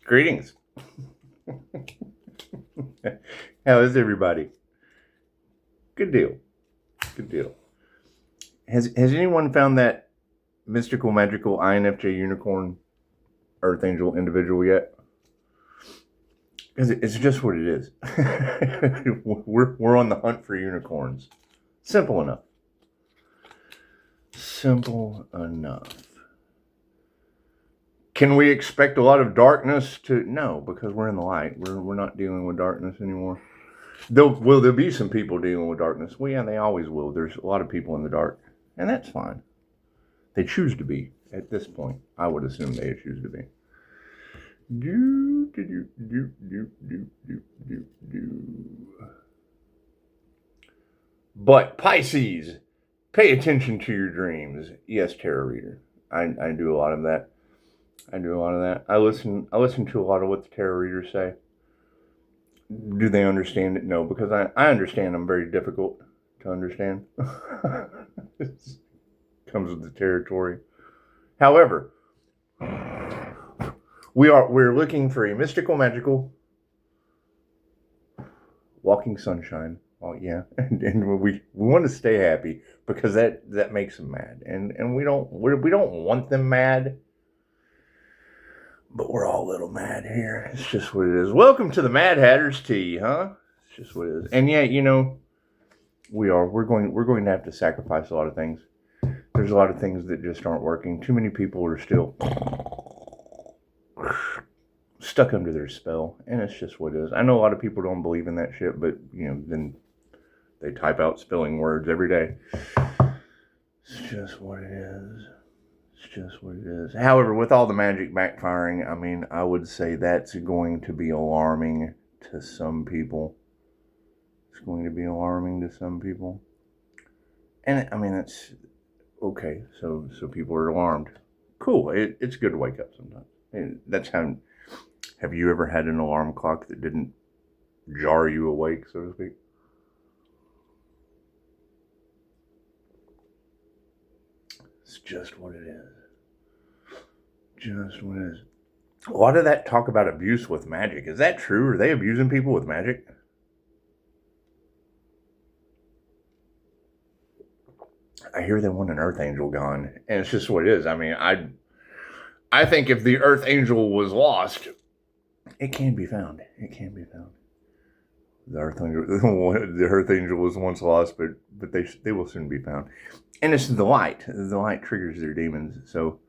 Greetings. How is everybody? Good deal. Good deal. Has anyone found that mystical, magical INFJ unicorn Earth Angel individual yet? Because it's just what it is. we're on the hunt for unicorns. Simple enough. Simple enough. Can we expect a lot of darkness to? No, because we're in the light. We're not dealing with darkness anymore. There'll be some people dealing with darkness. Well, yeah, they always will. There's a lot of people in the dark, and that's fine. They choose to be at this point. I would assume they choose to be. But Pisces, pay attention to your dreams. Yes, tarot reader. I do a lot of that. I listen to a lot of what the tarot readers say. Do they understand it? No, because I understand I'm very difficult to understand. It comes with the territory. However, we're looking for a mystical, magical, walking sunshine. Oh yeah, and we want to stay happy because that makes them mad, and we don't want them mad. But we're all a little mad here. It's just what it is. Welcome to the Mad Hatter's Tea, huh? It's just what it is. And yeah, we're going to have to sacrifice a lot of things. There's a lot of things that just aren't working. Too many people are still stuck under their spell, and it's just what it is. I know a lot of people don't believe in that shit, but then they type out spelling words every day. It's just what it is. Just what it is. However, with all the magic backfiring, I mean, I would say that's going to be alarming to some people. It's going to be alarming to some people. And I mean, it's okay. So people are alarmed. Cool. It's good to wake up sometimes. That's how. Have you ever had an alarm clock that didn't jar you awake, so to speak? It's just what it is. Just what it is. A lot of that talk about abuse with magic. Is that true? Are they abusing people with magic? I hear they want an Earth Angel gone. And it's just what it is. I mean, I think if the Earth Angel was lost, it can be found. It can be found. The Earth Angel was once lost, but they will soon be found. And it's the light. The light triggers their demons. So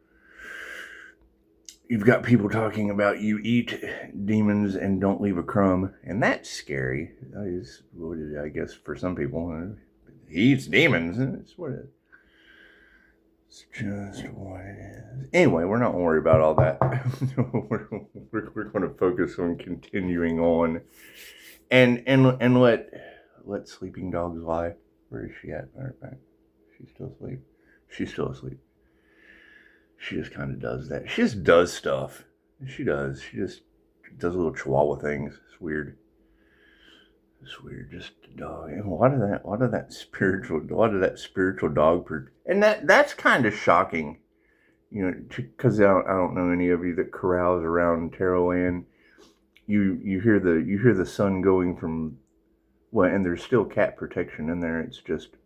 you've got people talking about you eat demons and don't leave a crumb, and that's scary. I guess for some people, he eats demons. It's what it is. It's just what it is. Anyway, we're not going to worry about all that. we're going to focus on continuing on, and let sleeping dogs lie. Where is she at? Matter of fact, she's still asleep. She's still asleep. She just kind of does that. She just does stuff. She does. She just does little chihuahua things. It's weird. It's weird. Just a dog. And a lot of that spiritual dog. And that's kind of shocking. Because I don't know any of you that corrals around Tarot Land. You hear the sun going from, and there's still cat protection in there. It's just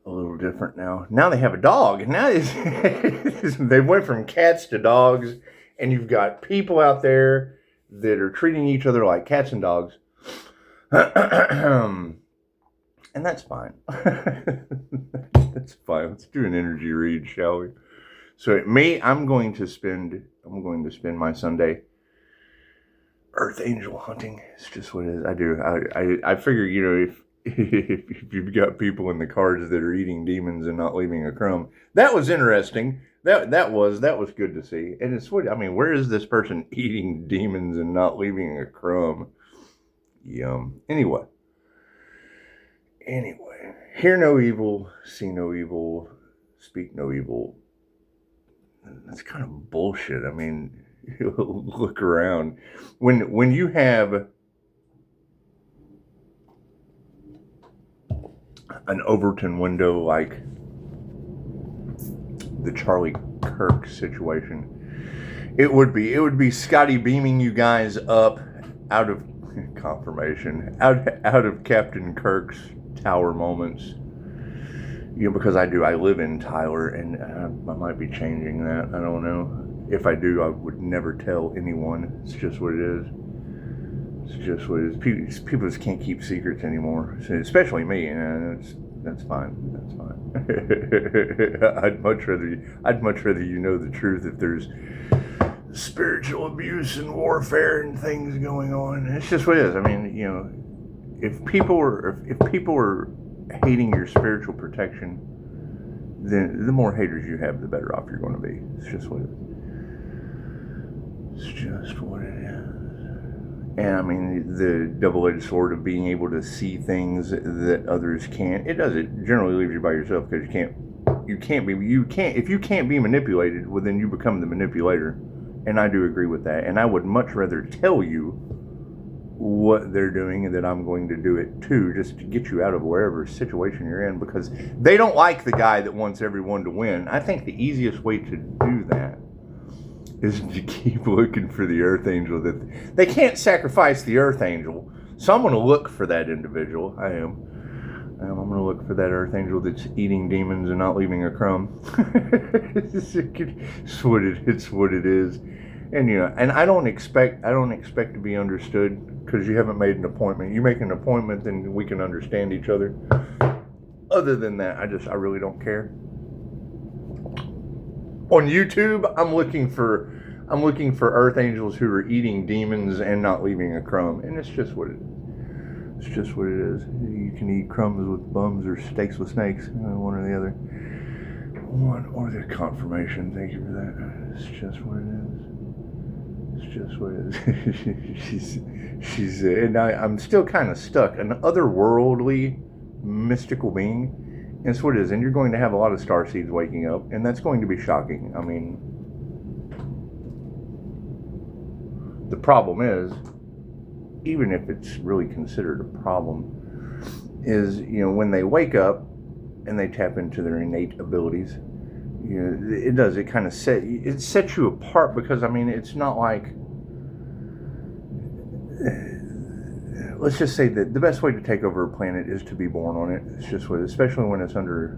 a little different now. Now they have a dog. Now they went from cats to dogs, and you've got people out there that are treating each other like cats and dogs. And that's fine. That's fine. Let's do an energy read, shall we? So I'm going to spend my Sunday Earth Angel hunting. It's just what it is. I do. I figure, if you've got people in the cards that are eating demons and not leaving a crumb, that was interesting. That was good to see. And it's what, I mean, where is this person eating demons and not leaving a crumb? Yum. Anyway, hear no evil, see no evil, speak no evil. That's kind of bullshit. I mean, look around. When you have an Overton window like the Charlie Kirk situation, It would be Scotty beaming you guys up out of confirmation, out of Captain Kirk's tower moments. You know, because I live in Tyler, and I might be changing that. I don't know. If I do, I would never tell anyone. It's just what it is. It's just what it is. People just can't keep secrets anymore, especially me. That's fine. That's fine. I'd much rather you know the truth if there's spiritual abuse and warfare and things going on. It's just what it is. I mean, you know, if people are hating your spiritual protection, then the more haters you have, the better off you're going to be. It's just what it is. It's just what it is. And I mean, the double-edged sword of being able to see things that others can't. It generally leaves you by yourself, because if you can't be manipulated, well, then you become the manipulator. And I do agree with that. And I would much rather tell you what they're doing and that I'm going to do it too, just to get you out of wherever situation you're in, because they don't like the guy that wants everyone to win. I think the easiest way to do that is to keep looking for the Earth Angel. That they can't sacrifice the Earth Angel, so I'm going to look for that individual. I'm going to look for that Earth Angel that's eating demons and not leaving a crumb. It's what it is. And you know, and I don't expect to be understood, because you haven't made an appointment. You make an appointment, then we can understand each other. Other than that, I really don't care. On YouTube, I'm looking for Earth Angels who are eating demons and not leaving a crumb, and it's just what it is. It's just what it is. You can eat crumbs with bums or steaks with snakes, one or the other. One or the confirmation. Thank you for that. It's just what it is. It's just what it is. she's and I'm still kind of stuck. An otherworldly, mystical being. And it's what it is. And you're going to have a lot of starseeds waking up, and that's going to be shocking. I mean, the problem is, even if it's really considered a problem, is, you know, when they wake up and they tap into their innate abilities, you know, it kind of sets you apart, because I mean, it's not like, let's just say that the best way to take over a planet is to be born on it. It's just what, especially when it's under,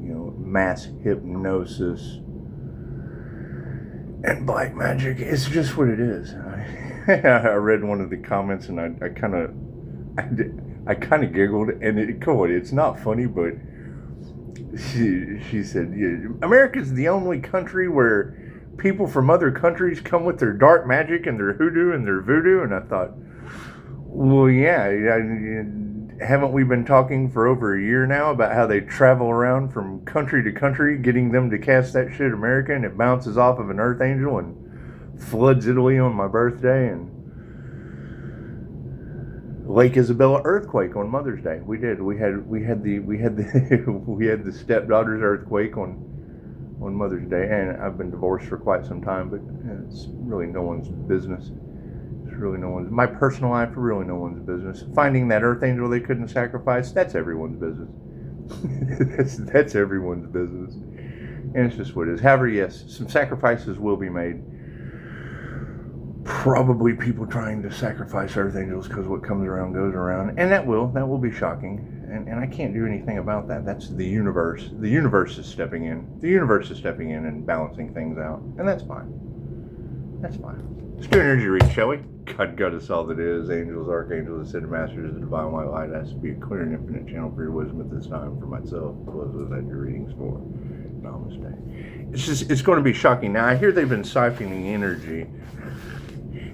you know, mass hypnosis and black magic. It's just what it is. I read one of the comments, and I kind of giggled, and it's not funny, but she said, yeah, America's the only country where people from other countries come with their dark magic and their hoodoo and their voodoo. And I thought, well, yeah, haven't we been talking for over a year now about how they travel around from country to country getting them to cast that shit America, and it bounces off of an Earth Angel and floods Italy on my birthday, and Lake Isabella earthquake on Mother's Day. We did. We had the stepdaughter's earthquake on Mother's Day, and I've been divorced for quite some time, but it's really no one's business. It's really no one's. My personal life, really no one's business. Finding that Earth Angel they couldn't sacrifice, that's everyone's business. that's everyone's business, and it's just what it is. However, yes, some sacrifices will be made. Probably people trying to sacrifice Earth Angels, because what comes around goes around, and that will be shocking, and I can't do anything about that. That's the universe. The universe is stepping in. The universe is stepping in and balancing things out, and that's fine. That's fine. Let's do an energy read, shall we? God, us all that is, angels, archangels, ascended masters, the divine white light has to be a clear and infinite channel for your wisdom at this time, for myself, as well as that your readings for. Namaste. It's going to be shocking. Now, I hear they've been siphoning energy.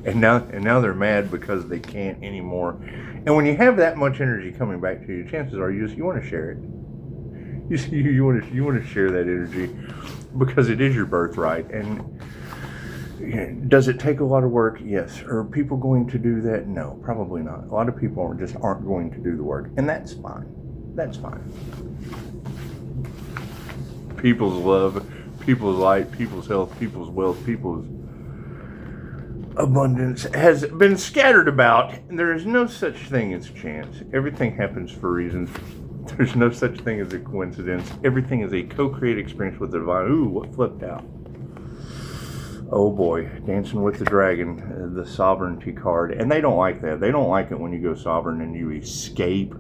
And now they're mad because they can't anymore. And when you have that much energy coming back to you, chances are you want to share it. You want to share that energy, because it is your birthright. And does it take a lot of work? Yes. Are people going to do that? No, probably not. A lot of people aren't going to do the work, and that's fine. That's fine. People's love, people's light, people's health, people's wealth, people's abundance has been scattered about, and there is no such thing as chance. Everything happens for reasons. There's no such thing as a coincidence. Everything is a co-created experience with the divine. Ooh, what flipped out? Oh boy, Dancing with the Dragon, the sovereignty card. And they don't like that. They don't like it when you go sovereign and you escape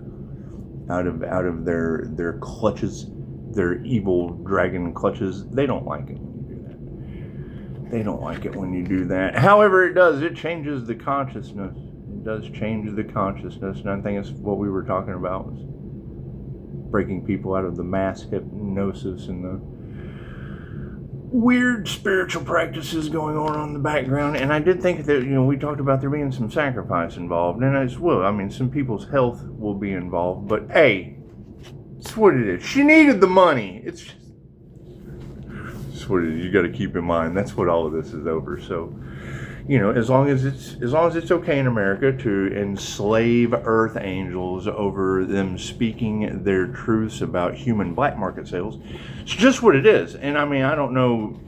out of their clutches, their evil dragon clutches. They don't like it when you do that. They don't like it when you do that. However, it changes the consciousness. It does change the consciousness. And I think it's what we were talking about, was breaking people out of the mass hypnosis and the weird spiritual practices going on in the background. And I did think that, we talked about there being some sacrifice involved, and as well, I mean, some people's health will be involved, but hey, it's what it is. She needed the money. It's what it is. You got to keep in mind, that's what all of this is over. So, as long as it's okay in America to enslave earth angels over them speaking their truths about human black market sales, it's just what it is. And I mean, I don't know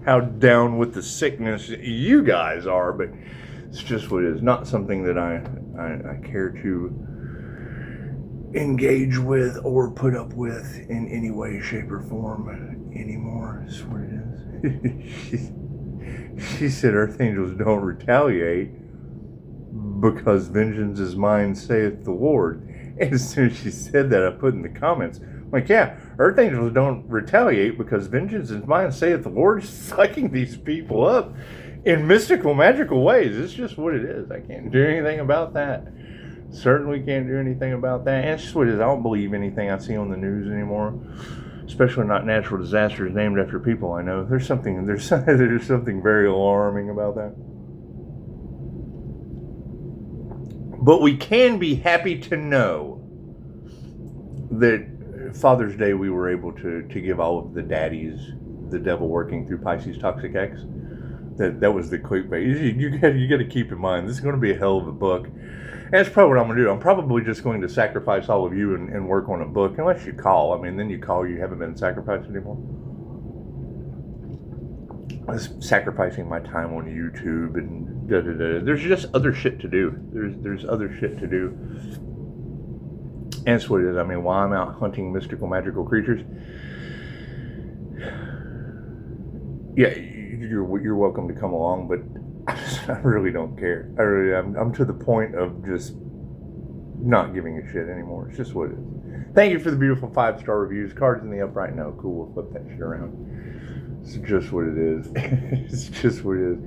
how down with the sickness you guys are, but it's just what it is. Not something that I care to engage with or put up with in any way, shape, or form anymore. It's what it is. She said earth angels don't retaliate because vengeance is mine, saith the Lord. And as soon as she said that, I put in the comments, like, yeah, earth angels don't retaliate because vengeance is mine, saith the Lord. Sucking these people up in mystical, magical ways. It's just what it is. I can't do anything about that. Certainly can't do anything about that. And it's just what it is. I don't believe anything I see on the news anymore. Especially not natural disasters named after people I know. There's something very alarming about that. But we can be happy to know that Father's Day we were able to give all of the daddies the devil working through Pisces Toxic X. That was the clickbait. You got to keep in mind, this is going to be a hell of a book. And that's probably what I'm going to do. I'm probably just going to sacrifice all of you and work on a book. Unless you call. I mean, then you call, you haven't been sacrificed anymore. I was sacrificing my time on YouTube and da-da-da. There's just other shit to do. There's other shit to do. And that's what it is. I mean, while I'm out hunting mystical, magical creatures, yeah, you're welcome to come along, but I really don't care. I'm to the point of just not giving a shit anymore. It's just what it is. Thank you for the beautiful 5-star reviews. Cards in the upright. No, cool. We'll flip that shit around. It's just what it is. It's just what it is.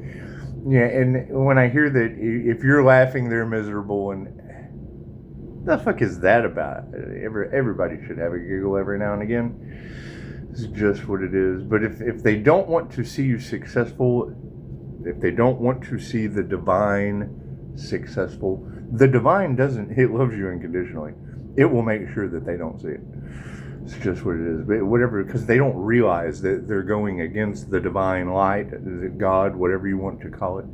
Yeah, and when I hear that if you're laughing, they're miserable, and the fuck is that about? Everybody should have a giggle every now and again. It's just what it is. But if they don't want to see you successful, if they don't want to see the divine successful, the divine it loves you unconditionally. It will make sure that they don't see it. It's just what it is. But whatever, because they don't realize that they're going against the divine light, God, whatever you want to call it.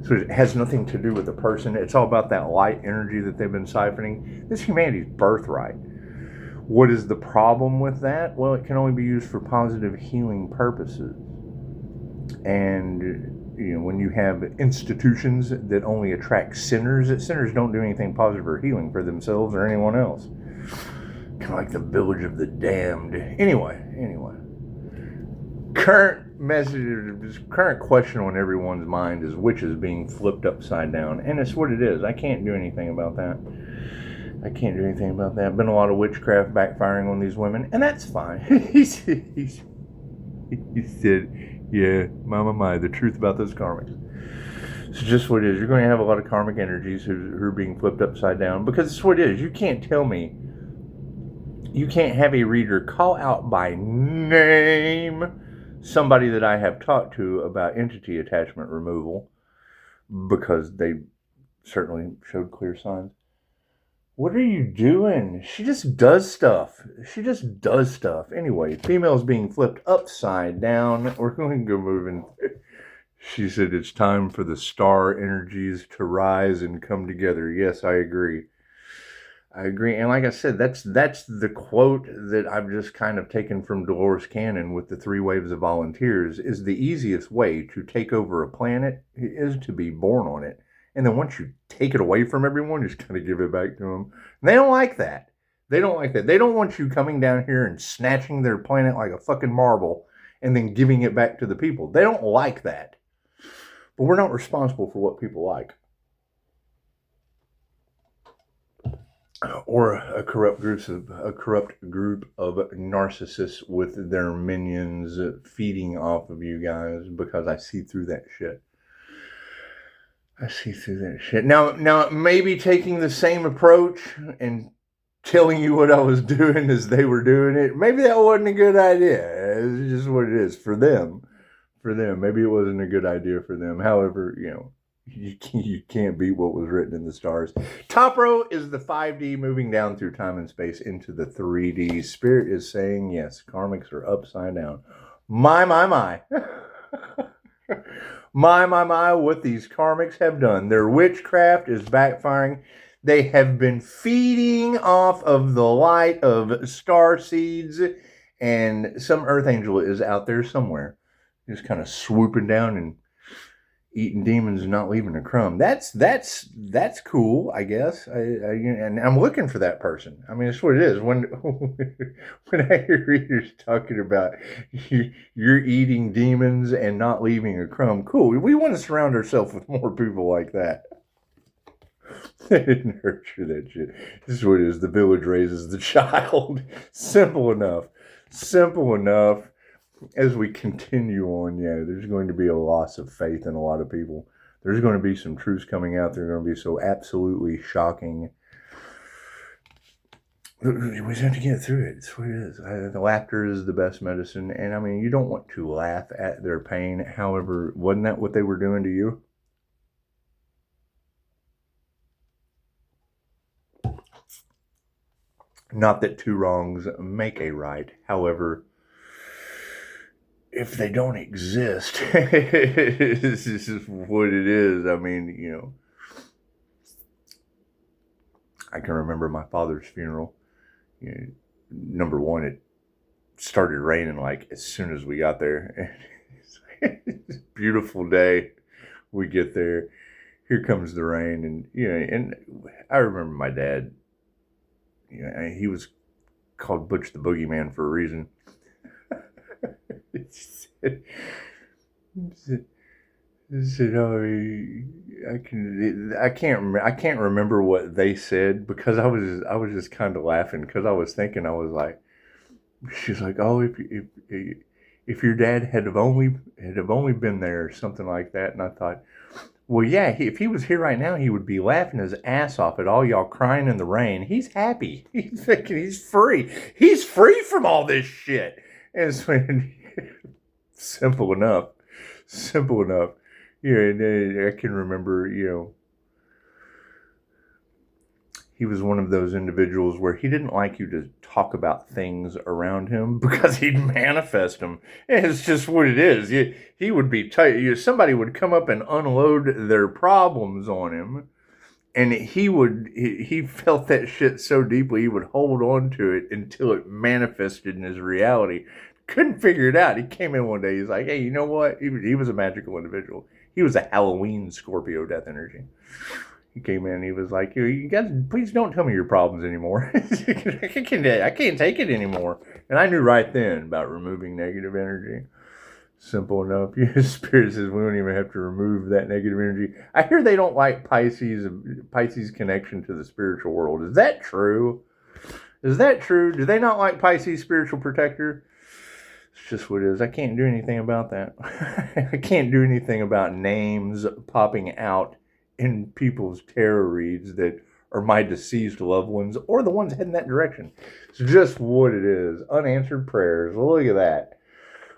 So it has nothing to do with the person. It's all about that light energy that they've been siphoning. This is humanity's birthright. What is the problem with that? Well, it can only be used for positive healing purposes. And when you have institutions that only attract sinners don't do anything positive or healing for themselves or anyone else. Kind of like the village of the damned. Anyway. Current question on everyone's mind is witches being flipped upside down. And it's what it is. I can't do anything about that. Been a lot of witchcraft backfiring on these women, and that's fine. He said, yeah, my, the truth about those karmics. It's just what it is. You're going to have a lot of karmic energies who are being flipped upside down, because it's what it is. You can't tell me, you can't have a reader call out by name somebody that I have talked to about entity attachment removal, because they certainly showed clear signs. What are you doing? She just does stuff. Anyway, females being flipped upside down. We're going to go moving. She said it's time for the star energies to rise and come together. Yes, I agree. And like I said, that's the quote that I've just kind of taken from Dolores Cannon with the 3 waves of volunteers, is the easiest way to take over a planet is to be born on it. And then once you take it away from everyone, you just kind of give it back to them. And they don't like that. They don't want you coming down here and snatching their planet like a fucking marble and then giving it back to the people. They don't like that. But we're not responsible for what people like. Or a corrupt group of narcissists with their minions feeding off of you guys, because I see through that shit. I see through that shit. Now, maybe taking the same approach and telling you what I was doing as they were doing it, maybe that wasn't a good idea. It's just what it is for them. For them, maybe it wasn't a good idea for them. However, you can't beat what was written in the stars. Top row is the 5D moving down through time and space into the 3D. Spirit is saying, yes, karmics are upside down. My. my, what these karmics have done. Their witchcraft is backfiring. They have been feeding off of the light of star seeds, and some earth angel is out there somewhere, just kind of swooping down and eating demons and not leaving a crumb. That's cool, I guess. And I'm looking for that person. I mean, it's what it is. When I hear readers talking about you're eating demons and not leaving a crumb, cool. We want to surround ourselves with more people like that. They didn't nurture that shit. This is what it is. The village raises the child. Simple enough. As we continue on, there's going to be a loss of faith in a lot of people. There's going to be some truths coming out. They're going to be so absolutely shocking. We just have to get through it. It's what it is. The laughter is the best medicine. And I mean, you don't want to laugh at their pain. However, wasn't that what they were doing to you? Not that two wrongs make a right. However, if they don't exist, this is what it is. I mean, I can remember my father's funeral. Number one, it started raining like as soon as we got there. It's a beautiful day. We get there. Here comes the rain. And I remember my dad, he was called Butch the Boogeyman for a reason. Said, oh, I can't remember what they said, because I was just kind of laughing, because I was thinking, she's like, oh, if your dad had only been there, or something like that. And I thought, well, yeah, if he was here right now, he would be laughing his ass off at all y'all crying in the rain. He's happy. He's thinking he's free. He's free from all this shit. And it's simple enough. I can remember, he was one of those individuals where he didn't like you to talk about things around him, because he'd manifest them. And it's just what it is. He would be tight. Somebody would come up and unload their problems on him, and he felt that shit so deeply, he would hold on to it until it manifested in his reality. Couldn't figure it out. He came in one day. He's like, hey, you know what? He was a magical individual. He was a Halloween Scorpio death energy. He came in. He was like, you guys, please don't tell me your problems anymore. I can't take it anymore. And I knew right then about removing negative energy. Simple enough. Spirit says we don't even have to remove that negative energy. I hear they don't like Pisces' connection to the spiritual world. Is that true? Do they not like Pisces' spiritual protector? It's just what it is. I can't do anything about that. I can't do anything about names popping out in people's tarot reads that are my deceased loved ones, or the ones heading that direction. It's just what it is. Unanswered prayers. Look at that.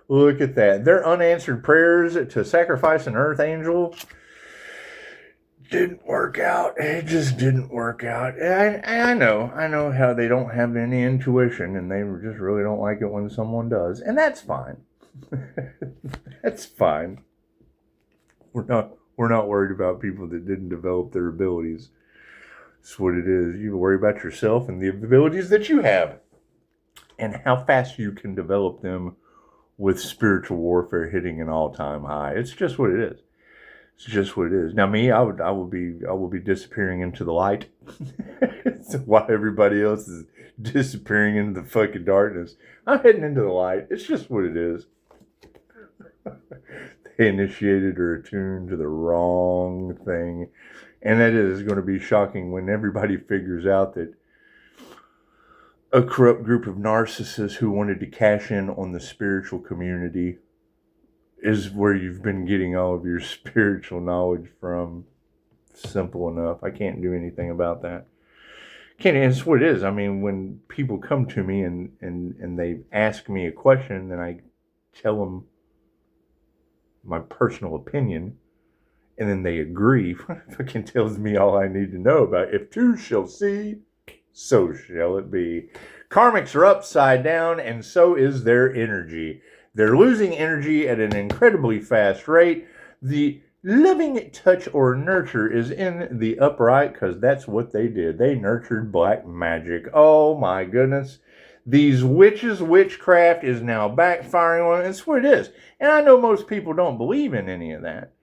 Look at that. Their unanswered prayers to sacrifice an earth angel didn't work out. It just didn't work out. I know how they don't have any intuition, and they just really don't like it when someone does. And that's fine. That's fine. We're not worried about people that didn't develop their abilities. That's what it is. You worry about yourself and the abilities that you have, and how fast you can develop them with spiritual warfare hitting an all-time high. It's just what it is. It's just what it is. Now, me, I will be disappearing into the light. While everybody else is disappearing into the fucking darkness, I'm heading into the light. It's just what it is. They initiated or attuned to the wrong thing. And that is going to be shocking when everybody figures out that a corrupt group of narcissists who wanted to cash in on the spiritual community is where you've been getting all of your spiritual knowledge from. Simple enough. I can't do anything about that. It's what it is. I mean, when people come to me and they ask me a question, then I tell them my personal opinion, and then they agree. Fucking tells me all I need to know about. If two shall see, so shall it be. Karmics are upside down, and so is their energy. They're losing energy at an incredibly fast rate. The loving touch or nurture is in the upright, because that's what they did. They nurtured black magic. Oh my goodness. These witches' witchcraft is now backfiring on it. That's what it is. And I know most people don't believe in any of that.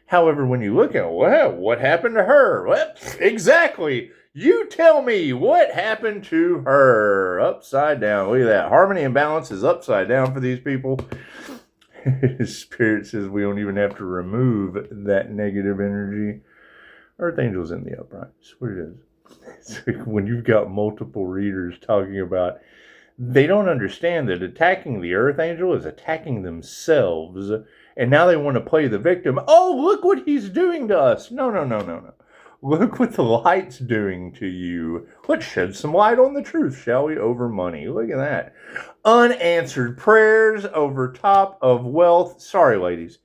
However, when you look at, well, what happened to her? Well, exactly. You tell me what happened to her. Upside down. Look at that. Harmony and balance is upside down for these people. Spirit says we don't even have to remove that negative energy. Earth Angel's in the upright. That's what it is. It's like when you've got multiple readers talking about, they don't understand that attacking the Earth Angel is attacking themselves. And now they want to play the victim. Oh, look what he's doing to us. No. Look what the light's doing to you. Let's shed some light on the truth, shall we? Over money. Look at that. Unanswered prayers over top of wealth. Sorry, ladies.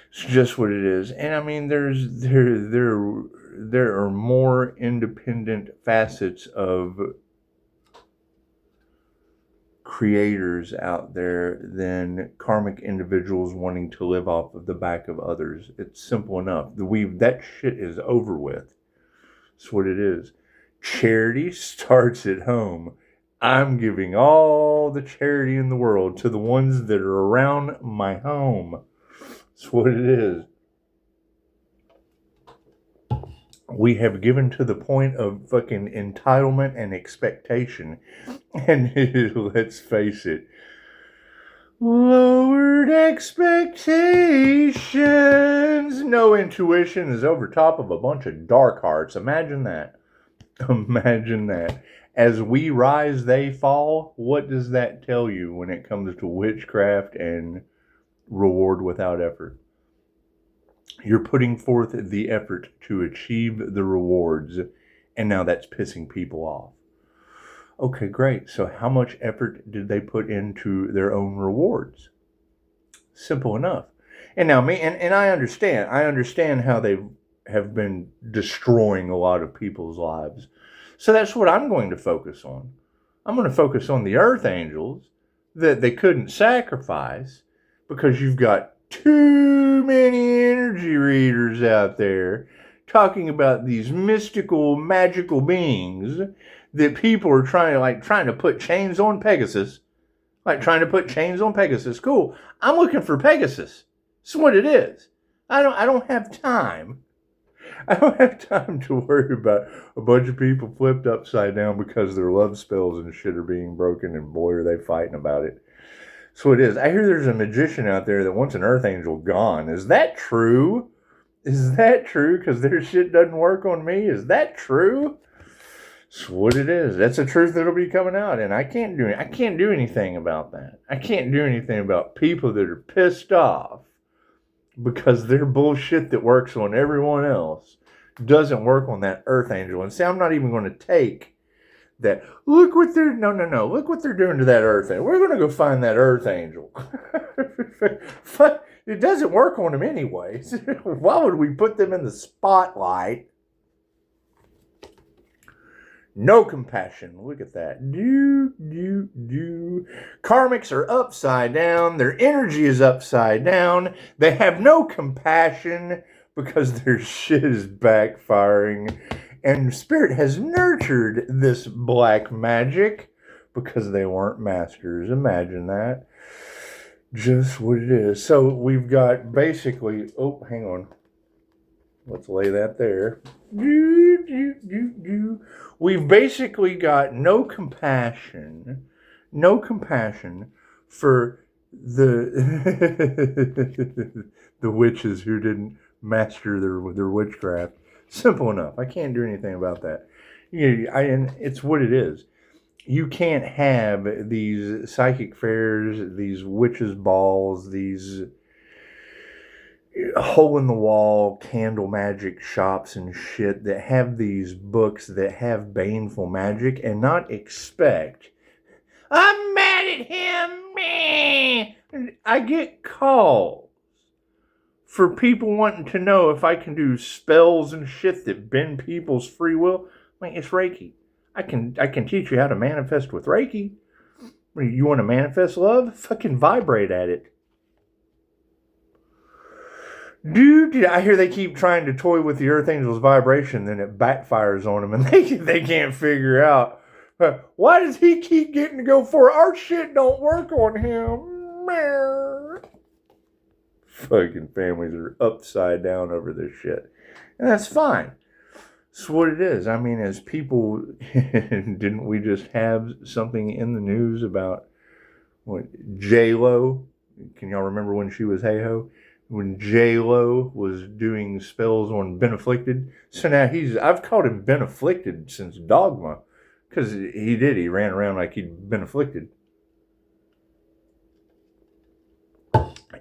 It's just what it is. And I mean, there are more independent facets of creators out there than karmic individuals wanting to live off of the back of others. It's simple enough. That shit is over with. That's what it is. Charity starts at home. I'm giving all the charity in the world to the ones that are around my home. That's what it is. We have given to the point of fucking entitlement and expectation. And let's face it, lowered expectations. No intuition is over top of a bunch of dark hearts. Imagine that. Imagine that. As we rise, they fall. What does that tell you when it comes to witchcraft and reward without effort? You're putting forth the effort to achieve the rewards, and now that's pissing people off. Okay, great. So how much effort did they put into their own rewards? Simple enough. And now and I understand how they have been destroying a lot of people's lives. So that's what I'm going to focus on. I'm going to focus on the Earth Angels that they couldn't sacrifice because you've got too many energy readers out there talking about these mystical, magical beings that people are trying to put chains on Pegasus. Like trying to put chains on Pegasus. Cool. I'm looking for Pegasus. That's what it is. I don't have time. I don't have time to worry about a bunch of people flipped upside down because their love spells and shit are being broken, and boy, are they fighting about it. So it is. I hear there's a magician out there that wants an Earth Angel gone. Is that true? Is that true? Because their shit doesn't work on me? Is that true? That's what it is. That's the truth that'll be coming out, and I can't do anything about that. I can't do anything about people that are pissed off because their bullshit that works on everyone else doesn't work on that Earth Angel. And see, I'm not even going to take that. Look what they're Look what they're doing to that Earth Angel. We're going to go find that Earth Angel. It doesn't work on them anyways. Why would we put them in the spotlight? No compassion. Look at that. Karmics are upside down. Their energy is upside down. They have no compassion because their shit is backfiring. And Spirit has nurtured this black magic because they weren't masters. Imagine that. Just what it is. So we've got basically... Oh, hang on. Let's lay that there. We've basically got no compassion for the the witches who didn't master their witchcraft. Simple enough. I can't do anything about that. And it's what it is. You can't have these psychic fairs, these witches' balls, these hole in the wall candle magic shops and shit that have these books that have baneful magic and not expect, I'm mad at him, meh. I get calls for people wanting to know if I can do spells and shit that bend people's free will. Like, it's Reiki. I can teach you how to manifest with Reiki. You want to manifest love? Fucking vibrate at it. Dude, I hear they keep trying to toy with the Earth Angel's vibration, then it backfires on them, and they can't figure out, why does he keep getting to go for it? Our shit don't work on him. Fucking families are upside down over this shit. And that's fine. That's what it is. I mean, as people, didn't we just have something in the news about what, J-Lo? Can y'all remember when she was hey-ho? When J-Lo was doing spells on Ben Afflicted. So now I've called him Ben Afflicted since Dogma. Because he ran around like he'd been afflicted.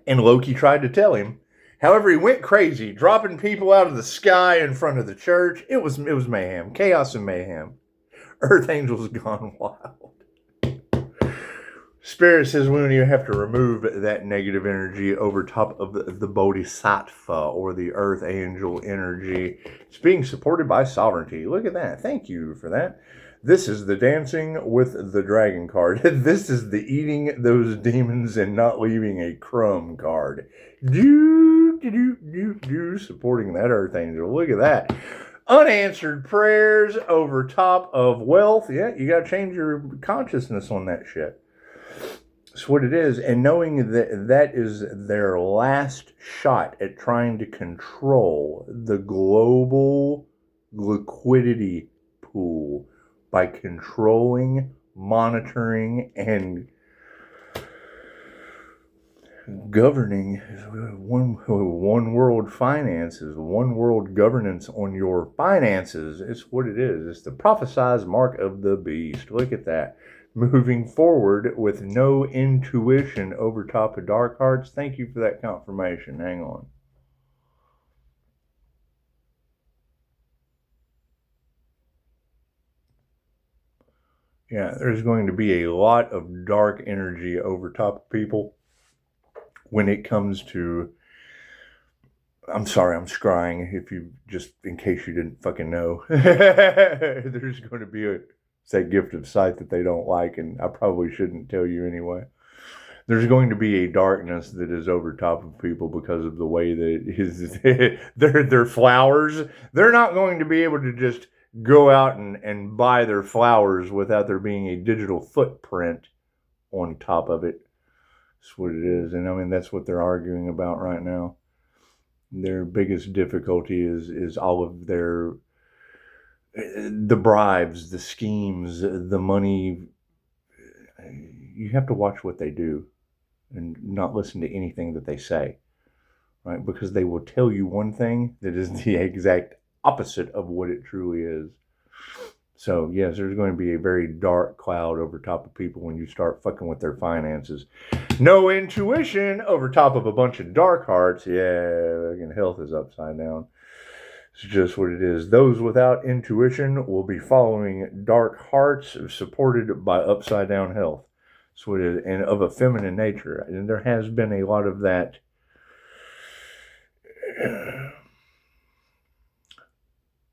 And Loki tried to tell him. However, he went crazy, dropping people out of the sky in front of the church. It was mayhem. Chaos and mayhem. Earth Angel's gone wild. Spirit says we have to remove that negative energy over top of the Bodhisattva or the Earth Angel energy. It's being supported by sovereignty. Look at that. Thank you for that. This is the dancing with the dragon card. This is the eating those demons and not leaving a crumb card. Supporting that Earth Angel. Look at that. Unanswered prayers over top of wealth. Yeah, you got to change your consciousness on that shit. That's what it is. And knowing that is their last shot at trying to control the global liquidity pool by controlling, monitoring, and governing one world finances, one world governance on your finances. It's what it is. It's the prophesized mark of the beast. Look at that. Moving forward with no intuition over top of dark hearts. Thank you for that confirmation. Hang on. Yeah, there's going to be a lot of dark energy over top of people when it comes to... I'm sorry, I'm scrying, in case you didn't fucking know. There's going to be that gift of sight that they don't like, and I probably shouldn't tell you anyway. There's going to be a darkness that is over top of people because of the way that their flowers. They're not going to be able to just go out and buy their flowers without there being a digital footprint on top of it. That's what it is. And I mean, that's what they're arguing about right now. Their biggest difficulty is all of the bribes, the schemes, the money. You have to watch what they do and not listen to anything that they say, right? Because they will tell you one thing that is the exact opposite of what it truly is. So, yes, there's going to be a very dark cloud over top of people when you start fucking with their finances. No intuition over top of a bunch of dark hearts. Yeah, again, health is upside down. It's just what it is. Those without intuition will be following dark hearts supported by upside down health. That's what it is. And of a feminine nature. And there has been a lot of that.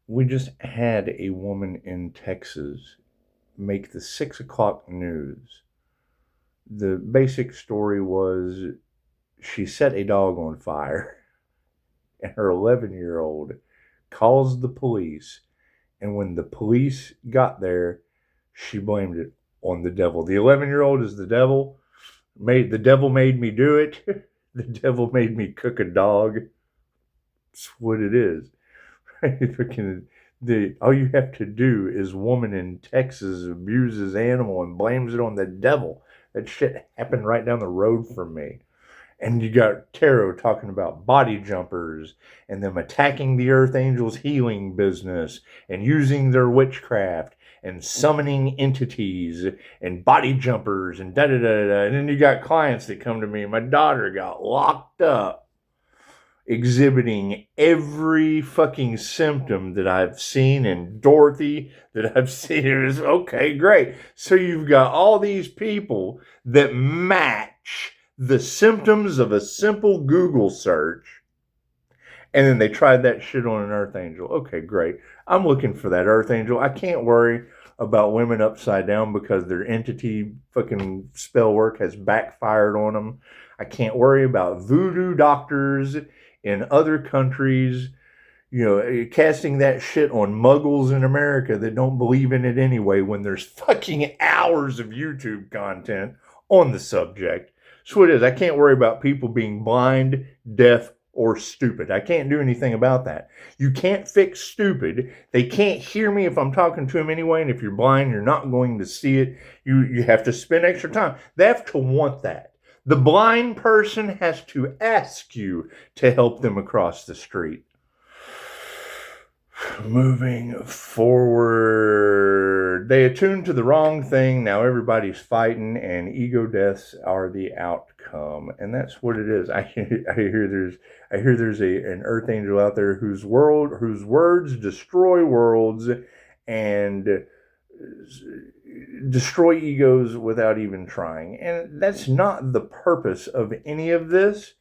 We just had a woman in Texas make the 6 o'clock news. The basic story was she set a dog on fire, and her 11-year-old calls the police, and when the police got there, she blamed it on the devil. The 11-year-old is the devil. The devil made me do it. The devil made me cook a dog. That's what it is. All you have to do is woman in Texas abuses animal and blames it on the devil. That shit happened right down the road from me. And you got tarot talking about body jumpers and them attacking the Earth Angels healing business and using their witchcraft and summoning entities and body jumpers and da-da-da-da. And then you got clients that come to me. My daughter got locked up exhibiting every fucking symptom that I've seen in Dorothy, that I've seen. It was, okay, great. So you've got all these people that match the symptoms of a simple Google search, and then they tried that shit on an Earth Angel. Okay, great. I'm looking for that Earth Angel. I can't worry about women upside down because their entity fucking spell work has backfired on them. I can't worry about voodoo doctors in other countries, casting that shit on muggles in America that don't believe in it anyway when there's fucking hours of YouTube content on the subject. So it is. I can't worry about people being blind, deaf, or stupid. I can't do anything about that. You can't fix stupid. They can't hear me if I'm talking to them anyway, and if you're blind, you're not going to see it. You have to spend extra time. They have to want that. The blind person has to ask you to help them across the street. Moving forward, they attuned to the wrong thing. Now everybody's fighting, and ego deaths are the outcome, and that's what it is. I hear there's an Earth Angel out there whose words destroy worlds and destroy egos without even trying, and that's not the purpose of any of this.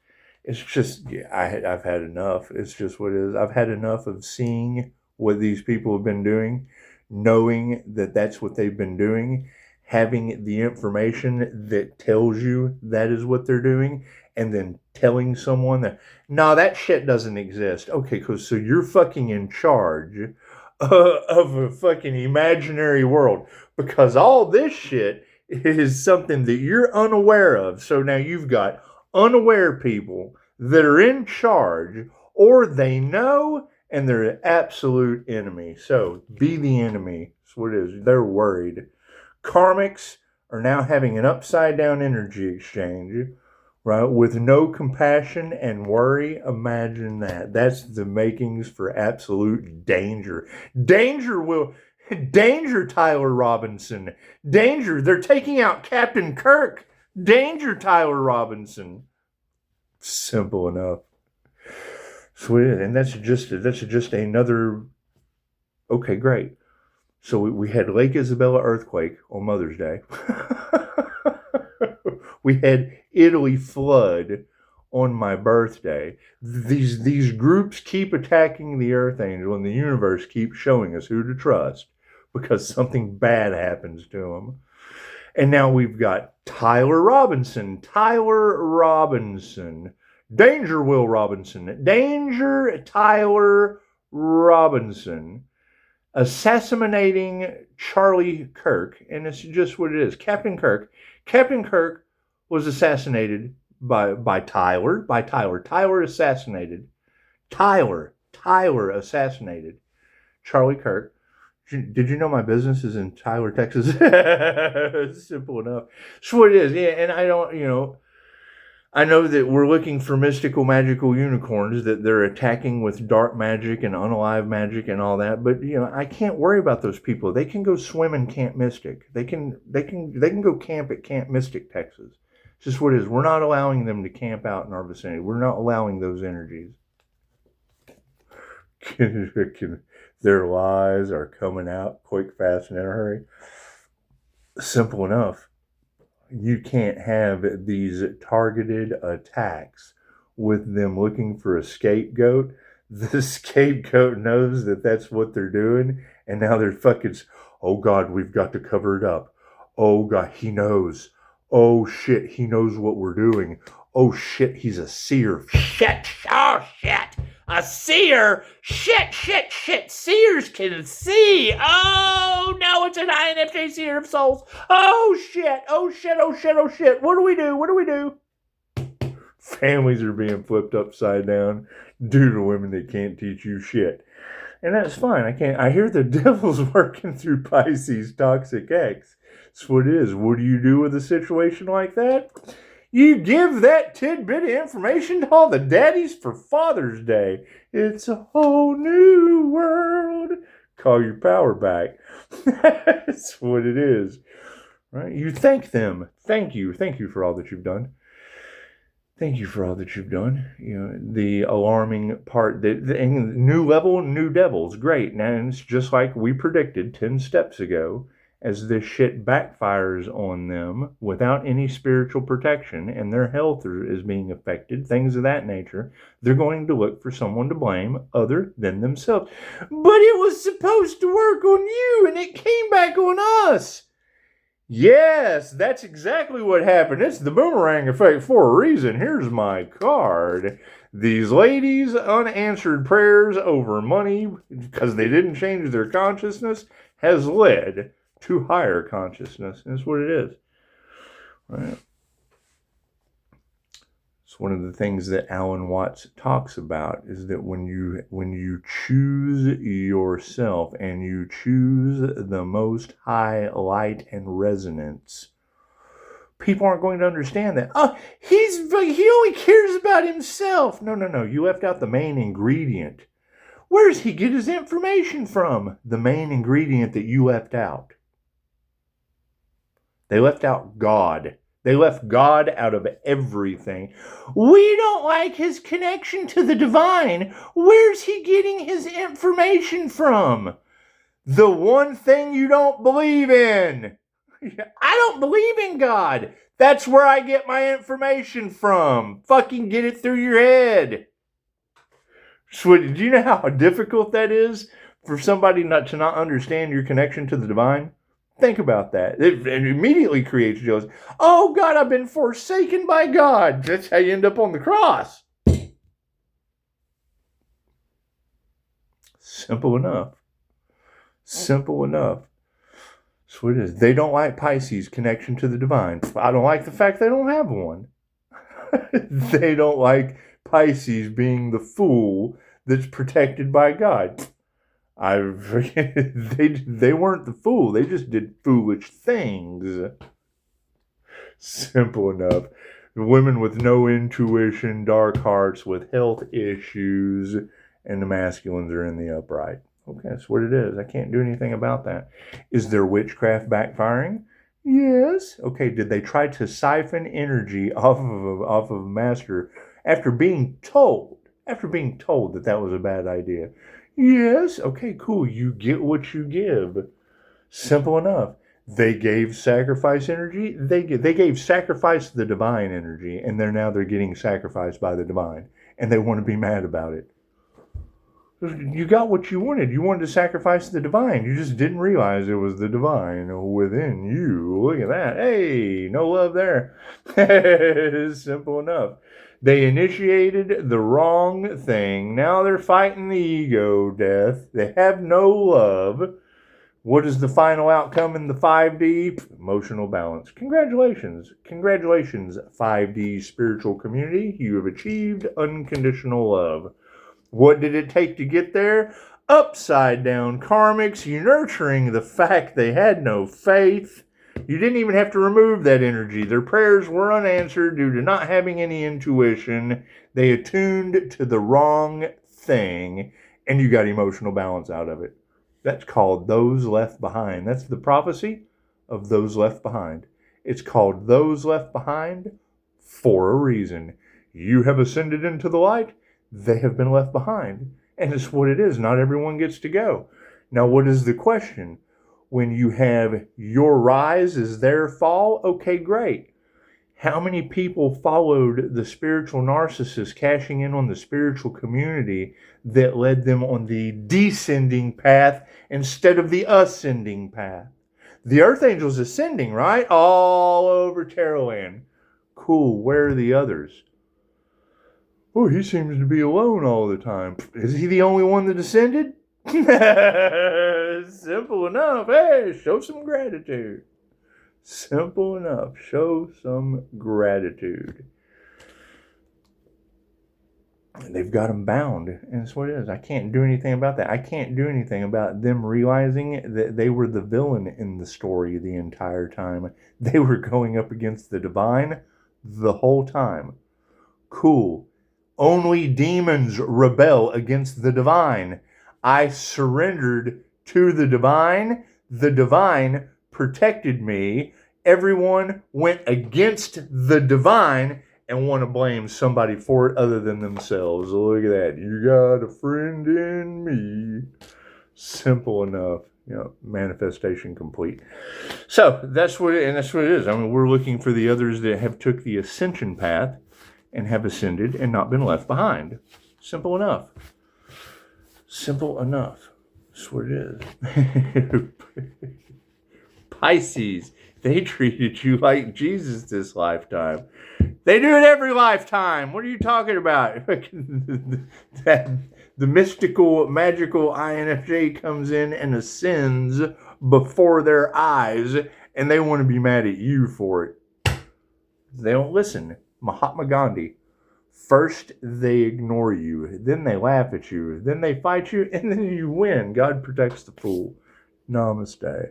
It's just, I've had enough. It's just what it is. I've had enough of seeing what these people have been doing, knowing that that's what they've been doing, having the information that tells you that is what they're doing, and then telling someone that, no, that shit doesn't exist. Okay, so you're fucking in charge of a fucking imaginary world, because all this shit is something that you're unaware of. So now you've got unaware people that are in charge, or they know and they're an absolute enemy. So be the enemy. That's what it is. They're worried. Karmics are now having an upside down energy exchange, right? With no compassion and worry. Imagine that. That's the makings for absolute danger. Danger, Tyler Robinson. Danger. They're taking out Captain Kirk. Danger, Tyler Robinson. Simple enough. Sweet. And that's just another. Okay, great. So we had Lake Isabella earthquake on Mother's Day. We had Italy flood on my birthday. These groups keep attacking the Earth Angel, and the universe keeps showing us who to trust because something bad happens to them. And now we've got Tyler Robinson. Danger Will Robinson. Danger Tyler Robinson. Assassinating Charlie Kirk. And it's just what it is. Captain Kirk. Captain Kirk was assassinated by Tyler. Tyler assassinated. Tyler assassinated Charlie Kirk. Did you know my business is in Tyler, Texas? Simple enough. So what it is. Yeah, and I don't, I know that we're looking for mystical, magical unicorns that they're attacking with dark magic and unalive magic and all that. But, I can't worry about those people. They can go swim in Camp Mystic. They can go camp at Camp Mystic, Texas. It's just what it is. We're not allowing them to camp out in our vicinity. We're not allowing those energies. Their lies are coming out quick, fast, and in a hurry. Simple enough. You can't have these targeted attacks with them looking for a scapegoat. The scapegoat knows that that's what they're doing, and now they're fucking, oh God, we've got to cover it up. Oh God, he knows. Oh shit, he knows what we're doing. Oh shit, he's a seer. Shit, oh shit. A seer? Shit. Seers can see. Oh, no, it's an INFJ seer of souls. Oh, shit. What do we do? Families are being flipped upside down due to women that can't teach you shit. And that's fine. I hear the devil's working through Pisces toxic X. That's what it is. What do you do with a situation like that? You give that tidbit of information to all the daddies for Father's Day. It's a whole new world. Call your power back. That's what it is. Right? You thank them. Thank you. Thank you for all that you've done. Thank you for all that you've done. You know, the alarming part, the new level, new devils, great. Now it's just like we predicted 10 steps ago. As this shit backfires on them without any spiritual protection and their health is being affected, things of that nature, they're going to look for someone to blame other than themselves. But it was supposed to work on you and it came back on us. Yes, that's exactly what happened. It's the boomerang effect for a reason. Here's my card. These ladies' unanswered prayers over money because they didn't change their consciousness has led to higher consciousness. That's what it is. Right? It's one of the things that Alan Watts talks about is that when you choose yourself and you choose the most high light and resonance, people aren't going to understand that. Oh, he only cares about himself. No. You left out the main ingredient. Where does he get his information from? The main ingredient that you left out. They left out God. They left God out of everything. We don't like his connection to the divine. Where's he getting his information from? The one thing you don't believe in. I don't believe in God. That's where I get my information from. Fucking get it through your head. So, do you know how difficult that is for somebody to not understand your connection to the divine? Think about that. It immediately creates jealousy. Oh, God, I've been forsaken by God. That's how you end up on the cross. Simple enough. Simple enough. That's what it is. They don't like Pisces' connection to the divine. I don't like the fact they don't have one. They don't like Pisces being the fool that's protected by God. They weren't the fool. They just did foolish things. Simple enough. Women with no intuition, dark hearts with health issues, and the masculines are in the upright. Okay, that's what it is. I can't do anything about that. Is there witchcraft backfiring? Yes. Okay, did they try to siphon energy off of Master after being told that that was a bad idea? Yes. Okay, cool. You get what you give. Simple enough. They gave sacrifice energy. They gave sacrifice to the divine energy, and they're getting sacrificed by the divine, and they want to be mad about it. You got what you wanted. You wanted to sacrifice the divine. You just didn't realize it was the divine within you. Look at that. Hey, no love there. Simple enough. They initiated the wrong thing. Now they're fighting the ego death. They have no love. What is the final outcome in the 5D? Emotional balance. Congratulations. Congratulations, 5D spiritual community. You have achieved unconditional love. What did it take to get there? Upside down karmics, you nurturing the fact they had no faith. You didn't even have to remove that energy. Their prayers were unanswered due to not having any intuition. They attuned to the wrong thing, and you got emotional balance out of it. That's called those left behind. That's the prophecy of those left behind. It's called those left behind for a reason. You have ascended into the light. They have been left behind. And it's what it is. Not everyone gets to go. Now, what is the question? When you have your rise is their fall, okay, great. How many people followed the spiritual narcissist cashing in on the spiritual community that led them on the descending path instead of the ascending path? The Earth Angel's ascending, right? All over Terrorland. Cool, where are the others? Oh, he seems to be alone all the time. Is he the only one that ascended? Simple enough. Hey, show some gratitude. Simple enough. Show some gratitude. they've got them bound, and that's what it is. I can't do anything about that. I can't do anything about them realizing that they were the villain in the story the entire time. They were going up against the divine the whole time. Cool. Only demons rebel against the divine. I surrendered to the divine. The divine protected me. Everyone went against the divine and want to blame somebody for it other than themselves. Look at that. You got a friend in me. Simple enough. Manifestation complete. So that's what it is. I mean, we're looking for the others that have took the ascension path and have ascended and not been left behind. Simple enough. Simple enough. That's what it is. Pisces, they treated you like Jesus this lifetime. They do it every lifetime. What are you talking about? The mystical, magical INFJ comes in and ascends before their eyes, and they want to be mad at you for it. They don't listen. Mahatma Gandhi. First, they ignore you. Then they laugh at you. Then they fight you, and then you win. God protects the fool. Namaste.